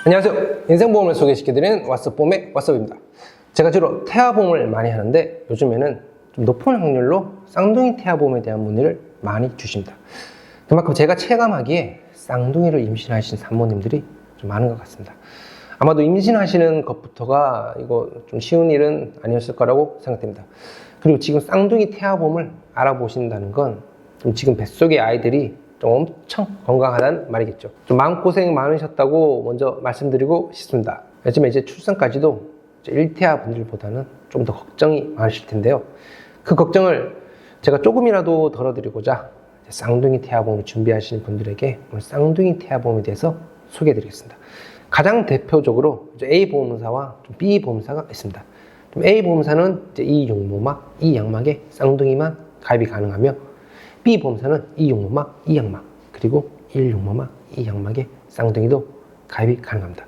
안녕하세요. 인생보험을 소개시켜드리는 왓츠보험의 왓츠입니다. 제가 주로 태아보험을 많이 하는데 요즘에는 좀 높은 확률로 쌍둥이 태아보험에 대한 문의를 많이 주십니다. 그만큼 제가 체감하기에 쌍둥이를 임신하신 산모님들이 좀 많은 것 같습니다. 아마도 임신하시는 것부터가 이거 좀 쉬운 일은 아니었을 거라고 생각됩니다. 그리고 지금 쌍둥이 태아보험을 알아보신다는 건 좀 지금 뱃속의 아이들이 좀 엄청 건강하다는 말이겠죠. 좀 마음고생 많으셨다고 먼저 말씀드리고 싶습니다. 요즘에 이제 출산까지도 1태아 분들보다는 좀 더 걱정이 많으실 텐데요. 그 걱정을 제가 조금이라도 덜어드리고자 쌍둥이 태아보험을 준비하시는 분들에게 오늘 쌍둥이 태아보험에 대해서 소개해드리겠습니다. 가장 대표적으로 A 보험사와 B 보험사가 있습니다. A 보험사는 이 용모막, 이 양막에 쌍둥이만 가입이 가능하며 B 보험사는 이 용모막, 이 양막, 그리고 1용모막, 이 양막에 쌍둥이도 가입이 가능합니다.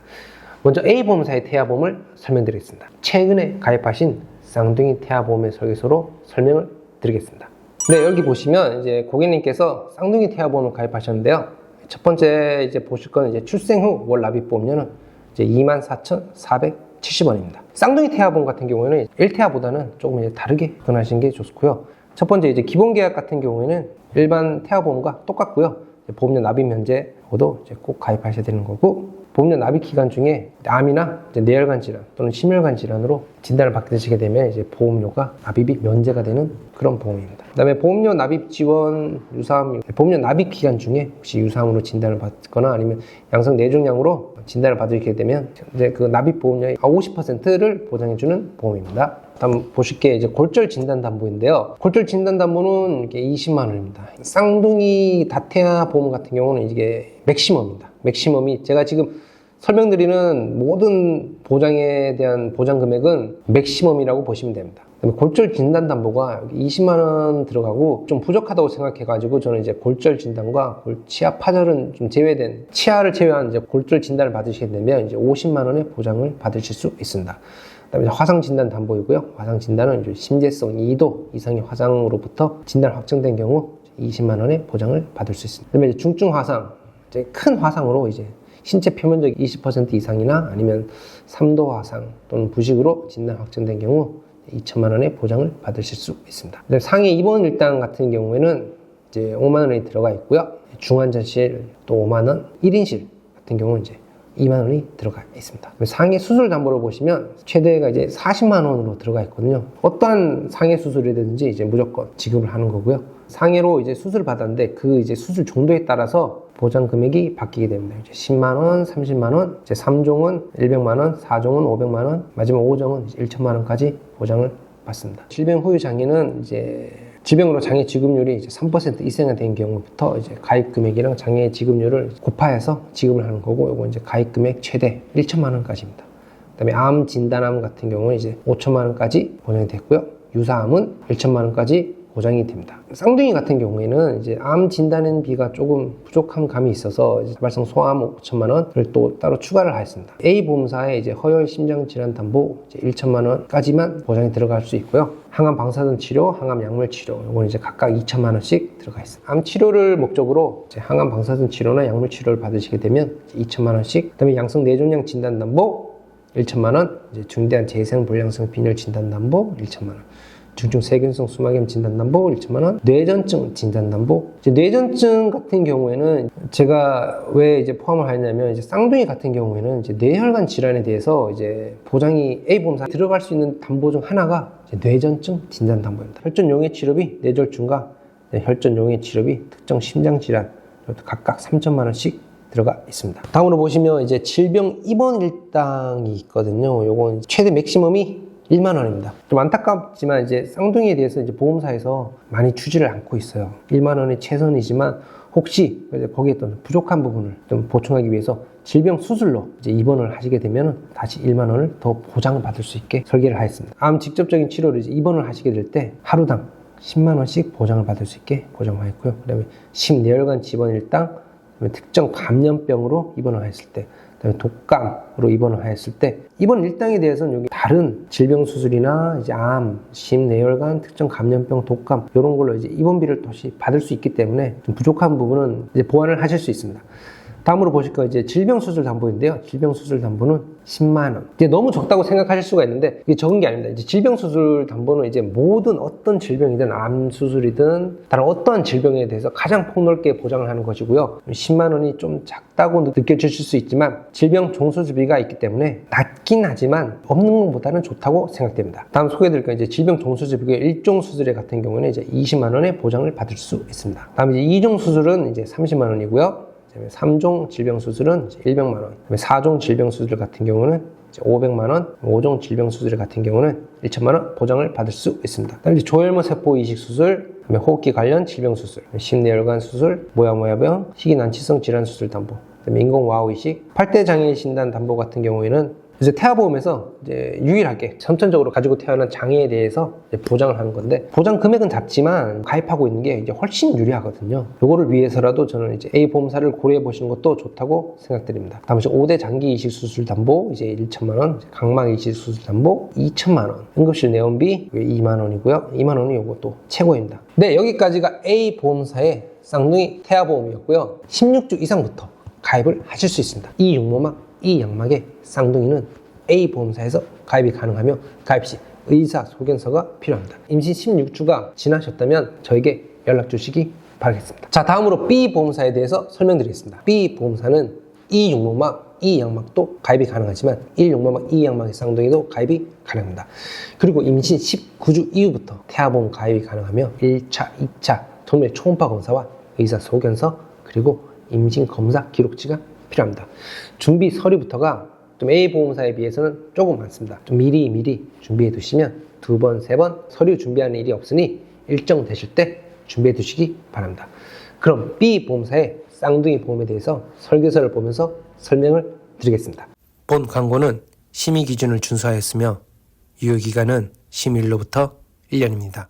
먼저 A 보험사의 태아보험을 설명드리겠습니다. 최근에 가입하신 쌍둥이 태아보험의 설계서로 설명을 드리겠습니다. 네, 여기 보시면 이제 고객님께서 쌍둥이 태아보험을 가입하셨는데요. 첫 번째 이제 보실 건 이제 출생 후 월 납입 보험료는 이제 24,470원입니다. 쌍둥이 태아보험 같은 경우에는 1태아보다는 조금 이제 다르게 접근하시는 게 좋고요. 첫 번째 이제 기본 계약 같은 경우에는 일반 태아보험과 똑같고요. 보험료 납입 면제도 이제 꼭 가입하셔야 되는 거고, 보험료 납입 기간 중에 암이나 이제 뇌혈관 질환 또는 심혈관 질환으로 진단을 받게 되시게 되면 이제 보험료가 납입이 면제가 되는 그런 보험입니다. 그다음에 보험료 납입 지원 유사암, 보험료 납입 기간 중에 혹시 유사암으로 진단을 받거나 아니면 양성 뇌종양으로 진단을 받게 되면 이제 그 납입 보험료의 50%를 보장해주는 보험입니다. 다음 보실 게 이제 골절 진단 담보인데요. 골절 진단 담보는 이게 20만 원입니다. 쌍둥이 다태아 보험 같은 경우는 이게 맥시멈입니다. 맥시멈이 제가 지금 설명드리는 모든 보장에 대한 보장 금액은 맥시멈이라고 보시면 됩니다. 그다음에 골절 진단 담보가 20만 원 들어가고 좀 부족하다고 생각해가지고 저는 이제 골절 진단과 치아 파절은 좀 제외된, 치아를 제외한 이제 골절 진단을 받으시게 되면 이제 50만 원의 보장을 받으실 수 있습니다. 그다음에 화상 진단 담보이고요. 화상 진단은 이제 심재성 2도 이상의 화상으로부터 진단 확정된 경우 20만 원의 보장을 받을 수 있습니다. 그다음에 이제 중증 화상, 이제 큰 화상으로 이제 신체 표면적 20% 이상이나 아니면 3도 화상 또는 부식으로 진단 확정된 경우 2천만 원의 보장을 받으실 수 있습니다. 그다음에 상해 입원 일당 같은 경우에는 이제 5만 원이 들어가 있고요. 중환자실 또 5만 원, 1인실 같은 경우는 이제 2만 원이 들어가 있습니다. 상해 수술 담보를 보시면 최대가 이제 40만 원으로 들어가 있거든요. 어떠한 상해 수술이든지 이제 무조건 지급을 하는 거고요. 상해로 이제 수술을 받았는데 그 이제 수술 정도에 따라서 보장 금액이 바뀌게 됩니다. 이제 10만 원, 30만 원, 이제 3종은 100만 원, 4종은 500만 원, 마지막 5종은 1천만 원까지 보장을 받습니다. 질병 후유 장애는 이제 질병으로 장애 지급률이 이제 3% 이상이 된 경우부터 이제 가입 금액이랑 장애 지급률을 곱하여서 지급을 하는 거고, 요거 이제 가입 금액 최대 1천만 원까지입니다. 그다음에 암 진단암 같은 경우는 이제 5천만 원까지 보장이 됐고요. 유사암은 1천만 원까지 보장이 됩니다. 쌍둥이 같은 경우에는 이제 암 진단비가 조금 부족한 감이 있어서 이제 발성 소암 5천만 원을 또 따로 추가를 하였습니다. A 보험사에 이제 허혈 심장 질환 담보 이제 1천만 원까지만 보장이 들어갈 수 있고요. 항암 방사선 치료, 항암 약물 치료, 이건 이제 각각 2천만 원씩 들어가 있습니다. 암 치료를 목적으로 이제 항암 방사선 치료나 약물 치료를 받으시게 되면 2천만 원씩, 그다음에 양성 뇌종양 진단 담보 1천만 원, 이제 중대한 재생 불량성 빈혈 진단 담보 1천만 원. 중증 세균성 수막염 진단담보 1천만 원, 뇌전증 진단담보. 이제 뇌전증 같은 경우에는 제가 왜 이제 포함을 하냐면 이제 쌍둥이 같은 경우에는 이제 뇌혈관 질환에 대해서 이제 보장이 A 보험사 들어갈 수 있는 담보 중 하나가 이제 뇌전증 진단담보입니다. 혈전 용해 치료비, 뇌졸중과 혈전 용해 치료비, 특정 심장 질환 각각 3천만 원씩 들어가 있습니다. 다음으로 보시면 이제 질병 입원 일당이 있거든요. 요건 최대 맥시멈이 1만 원입니다. 좀 안타깝지만 이제 쌍둥이에 대해서 이제 보험사에서 많이 주지를 않고 있어요. 1만 원이 최선이지만 혹시 이제 거기에 또 부족한 부분을 좀 보충하기 위해서 질병 수술로 이제 입원을 하시게 되면 다시 1만 원을 더 보장을 받을 수 있게 설계를 하였습니다. 암 직접적인 치료를 이제 입원을 하시게 될 때 하루당 10만 원씩 보장을 받을 수 있게 보장하였고요. 그다음에 심뇌혈관 집원 일당, 특정 감염병으로 입원을 했을 때, 그다음에 독감으로 입원을 하였을 때 입원 일당에 대해서는 여기 다른 질병 수술이나 이제 암, 심뇌혈관, 특정 감염병, 독감 이런 걸로 이제 입원비를 다시 받을 수 있기 때문에 좀 부족한 부분은 이제 보완을 하실 수 있습니다. 다음으로 보실 거 이제 질병수술담보인데요. 질병수술담보는 10만 원. 이제 너무 적다고 생각하실 수가 있는데 이게 적은 게 아닙니다. 이제 질병수술담보는 이제 모든 어떤 질병이든 암 수술이든 다른 어떠한 질병에 대해서 가장 폭넓게 보장을 하는 것이고요. 10만 원이 좀 작다고 느껴지실 수 있지만 질병 종수술비가 있기 때문에 낮긴 하지만 없는 것보다는 좋다고 생각됩니다. 다음 소개해드릴 건 이제 질병 종수술비가 1종 수술에 같은 경우는 이제 20만 원의 보장을 받을 수 있습니다. 다음 이제 2종 수술은 이제 30만 원이고요. 3종 질병수술은 100만 원, 4종 질병수술 같은 경우는 500만 원, 5종 질병수술 같은 경우는 1천만 원 보장을 받을 수 있습니다. 다음 이제 조혈모 세포 이식 수술, 호흡기 관련 질병 수술, 심내혈관 수술, 모야모야병, 희귀난치성 질환 수술 담보, 인공 와우 이식, 8대 장애 진단 담보 같은 경우에는 이제 태아보험에서 이제 유일하게 선천적으로 가지고 태어난 장애에 대해서 이제 보장을 하는 건데 보장 금액은 작지만 가입하고 있는 게 이제 훨씬 유리하거든요. 요거를 위해서라도 저는 이제 A 보험사를 고려해 보시는 것도 좋다고 생각드립니다. 다음 이제 5대 장기 이식 수술 담보 이제 1천만 원, 각막 이식 수술 담보 2천만 원, 응급실 내원비 2만 원이고요. 2만 원이 요것도 최고입니다. 네, 여기까지가 A 보험사의 쌍둥이 태아보험이었고요. 16주 이상부터 가입을 하실 수 있습니다. 이 육모막 이 양막의 쌍둥이는 A 보험사에서 가입이 가능하며 가입 시 의사 소견서가 필요합니다. 임신 16주가 지나셨다면 저에게 연락 주시기 바라겠습니다. 자, 다음으로 B 보험사에 대해서 설명드리겠습니다. B 보험사는 이 육모막, 이 양막도 가입이 가능하지만 1육모막, 2양막의 쌍둥이도 가입이 가능합니다. 그리고 임신 19주 이후부터 태아보험 가입이 가능하며 1차, 2차 정밀 초음파 검사와 의사 소견서 그리고 임신 검사 기록지가 필요합니다. 준비 서류부터가 좀 A 보험사에 비해서는 조금 많습니다. 좀 미리 준비해 두시면 2번, 3번 서류 준비하는 일이 없으니 일정 되실 때 준비해 두시기 바랍니다. 그럼 B 보험사의 쌍둥이 보험에 대해서 설계서를 보면서 설명을 드리겠습니다. 본 광고는 심의 기준을 준수하였으며 유효기간은 심의일로부터 1년입니다.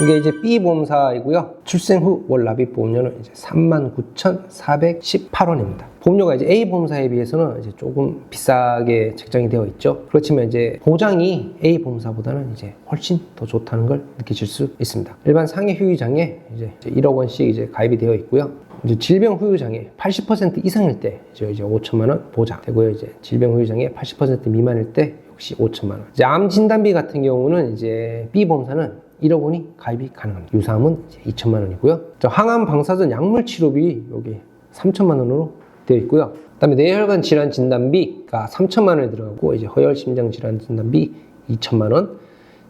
이게 이제 B 보험사이고요. 출생 후 월 납입 보험료는 이제 39,418원입니다. 보험료가 이제 A 보험사에 비해서는 이제 조금 비싸게 책정이 되어 있죠. 그렇지만 이제 보장이 A 보험사보다는 이제 훨씬 더 좋다는 걸 느끼실 수 있습니다. 일반 상해 후유 장애 이제 1억 원씩 이제 가입이 되어 있고요. 이제 질병 후유 장애 80% 이상일 때 이제 5천만 원 보장되고요. 이제 질병 후유 장애 80% 미만일 때 역시 5천만 원. 이제 암 진단비 같은 경우는 이제 B 보험사는 1억 원이 가입이 가능합니다. 유사암은 이제 2천만 원이고요. 항암 방사선 약물 치료비 여기 3천만 원으로 되어 있고요. 그다음에 뇌혈관 질환 진단비가 3천만 원이 들어가고 이제 허혈 심장 질환 진단비 2천만 원,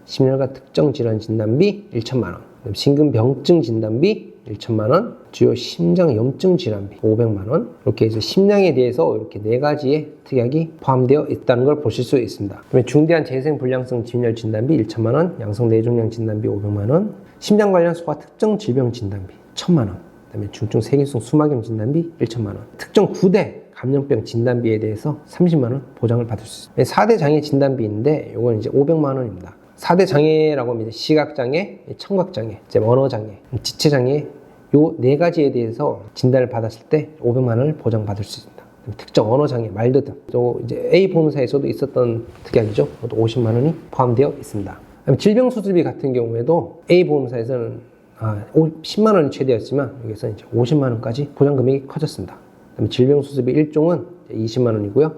심혈관 특정 질환 진단비 1천만 원, 심근병증 진단비 1천만 원, 주요 심장 염증 질환비 500만 원. 이렇게 이제 심장에 대해서 이렇게 4가지의 특약이 포함되어 있다는 걸 보실 수 있습니다. 그다음에 중대한 재생 불량성 진열 진단비 1천만 원, 양성 뇌종양 진단비 500만 원, 심장 관련 소아 특정 질병 진단비 1천만 원. 그다음에 중증 세균성 수막염 진단비 1천만 원. 특정 9대 감염병 진단비에 대해서 30만 원 보장을 받을 수 있습니다. 4대 장애 진단비인데 이건 이제 500만 원입니다. 4대 장애라고 하면 이제 시각장애, 청각장애, 언어장애, 지체장애 요 4가지에 대해서 진단을 받았을 때 500만 원을 보장받을 수 있습니다. 특정 언어장애, 말드 등 또 이제 A 보험사에서도 있었던 특약이죠. 그것도 50만 원이 포함되어 있습니다. 질병수술비 같은 경우에도 A 보험사에서는 10만 원이 최대였지만 여기서 이제 50만 원까지 보장 금액이 커졌습니다. 그다음에 질병수술비 1종은 20만 원이고요.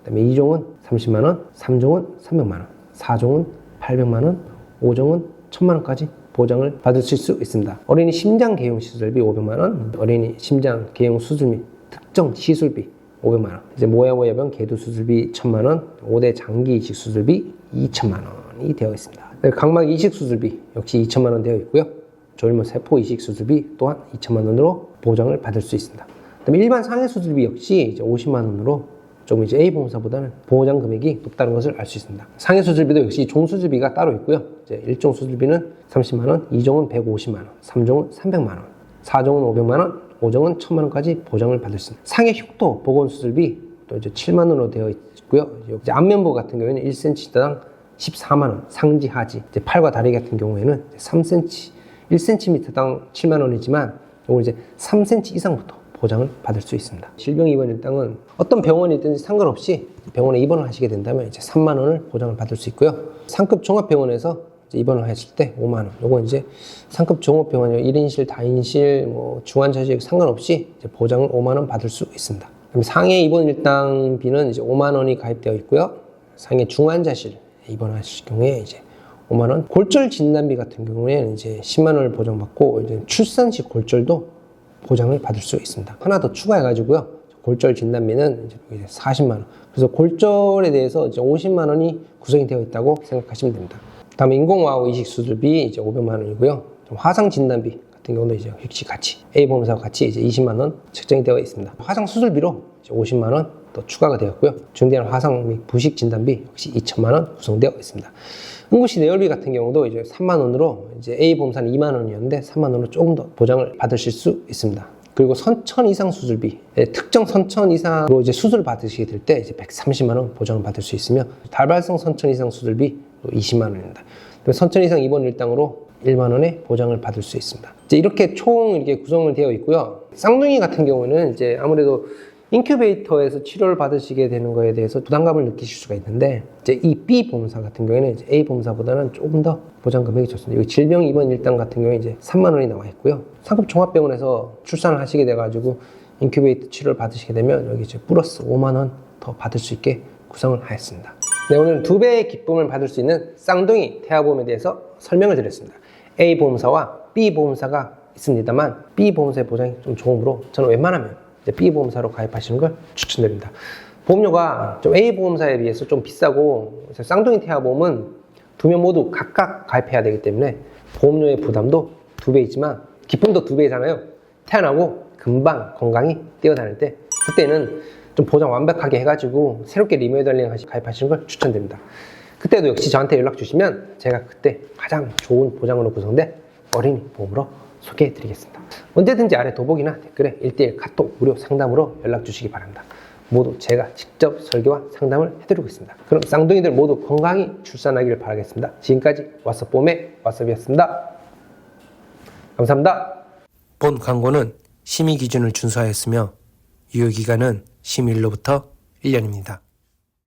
그다음에 2종은 30만 원, 3종은 300만 원, 4종은 800만 원, 5종은 1000만 원까지 보장을 받으실 수 있습니다. 어린이 심장 개용 시술비 500만 원, 어린이 심장 개용 수술 및 특정 시술비 500만 원, 이제 모야모야병 개두 수술비 1000만 원, 5대 장기 이식 수술비 2천만 원이 되어 있습니다. 각막 이식 수술비 역시 2천만 원 되어 있고요. 조혈모 세포 이식 수술비 또한 2천만 원으로 보장을 받을 수 있습니다. 그다음에 일반 상해 수술비 역시 이제 50만 원으로 조금 이제 A 보험사보다는 보장 금액이 높다는 것을 알 수 있습니다. 상해 수술비도 역시 종 수술비가 따로 있고요. 이제 1종 수술비는 30만 원, 2종은 150만 원, 3종은 300만 원, 4종은 500만 원, 5종은 1000만 원까지 보장을 받을 수 있습니다. 상해 흉터 보건 수술비 또 이제 7만 원으로 되어 있고요. 이제 안면부 같은 경우에는 1cm당 14만 원, 상지 하지. 이제 팔과 다리 같은 경우에는 3cm, 1cm당 7만 원이지만 이건 이제 3cm 이상부터 보장을 받을 수 있습니다. 질병 입원 일당은 어떤 병원이든지 상관없이 병원에 입원을 하시게 된다면 이제 3만 원을 보장을 받을 수 있고요. 상급 종합병원에서 입원을 했을 때 5만 원. 요거 이제 상급 종합병원 1인실, 다인실, 뭐 중환자실 상관없이 이제 보장을 5만 원 받을 수 있습니다. 그럼 상해 입원 일당비는 이제 5만 원이 가입되어 있고요. 상해 중환자실 입원하실 경우에 이제 5만 원. 골절 진단비 같은 경우에는 이제 10만 원을 보장받고 이제 출산 시 골절도 보장을 받을 수 있습니다. 하나 더 추가해가지고요. 골절 진단비는 이제 40만 원. 그래서 골절에 대해서 이제 50만 원이 구성이 되어 있다고 생각하시면 됩니다. 다음에 인공와우 이식 수술비 이제 500만 원이고요. 화상 진단비 같은 경우도 이제 역시 같이 A보험사와 같이 이제 20만 원 책정이 되어 있습니다. 화상 수술비로 이제 50만 원 또 추가가 되었고요. 중대한 화상 및 부식 진단비 역시 2천만 원 구성되어 있습니다. 응급실 내열비 같은 경우도 이제 3만 원으로 이제 A보험사는 2만 원이었는데 3만 원으로 조금 더 보장을 받으실 수 있습니다. 그리고 선천 이상 수술비, 특정 선천 이상으로 이제 수술 받으시게 될 때 이제 130만 원 보장을 받을 수 있으며 다발성 선천 이상 수술비 20만 원입니다. 선천 이상 입원 일당으로 1만 원의 보장을 받을 수 있습니다. 이제 이렇게 총 이렇게 구성을 되어 있고요. 쌍둥이 같은 경우는 이제 아무래도 인큐베이터에서 치료를 받으시게 되는 거에 대해서 부담감을 느끼실 수가 있는데 이제 이 B 보험사 같은 경우에는 이제 A 보험사보다는 조금 더 보장 금액이 좋습니다. 여기 질병 입원 일당 같은 경우에 이제 3만 원이 나와 있고요. 상급 종합병원에서 출산을 하시게 돼가지고 인큐베이터 치료를 받으시게 되면 여기 이제 플러스 5만 원 더 받을 수 있게 구성을 하였습니다. 네, 오늘은 2배의 기쁨을 받을 수 있는 쌍둥이 태아보험에 대해서 설명을 드렸습니다. A 보험사와 B 보험사가 있습니다만 B 보험사의 보장이 좀 좋으므로 저는 웬만하면 B 보험사로 가입하시는 걸 추천드립니다. 보험료가 좀 A 보험사에 비해서 좀 비싸고 쌍둥이 태아보험은 두 명 모두 각각 가입해야 되기 때문에 보험료의 부담도 2배이지만 기쁨도 2배잖아요. 태어나고 금방 건강히 뛰어다닐 때 그때는 좀 보장 완벽하게 해가지고 새롭게 리모델링 가입하시는 걸 추천드립니다. 그때도 역시 저한테 연락 주시면 제가 그때 가장 좋은 보장으로 구성된 어린이 보험으로 소개해 드리겠습니다. 언제든지 아래 더보기나 댓글에 1:1 카톡 무료 상담으로 연락 주시기 바랍니다. 모두 제가 직접 설계와 상담을 해드리고 있습니다. 그럼 쌍둥이들 모두 건강히 출산하기를 바라겠습니다. 지금까지 왓썹보험의 왓썹이었습니다. 감사합니다. 본 광고는 심의 기준을 준수하였으며 유효기간은 심의일로부터 1년입니다.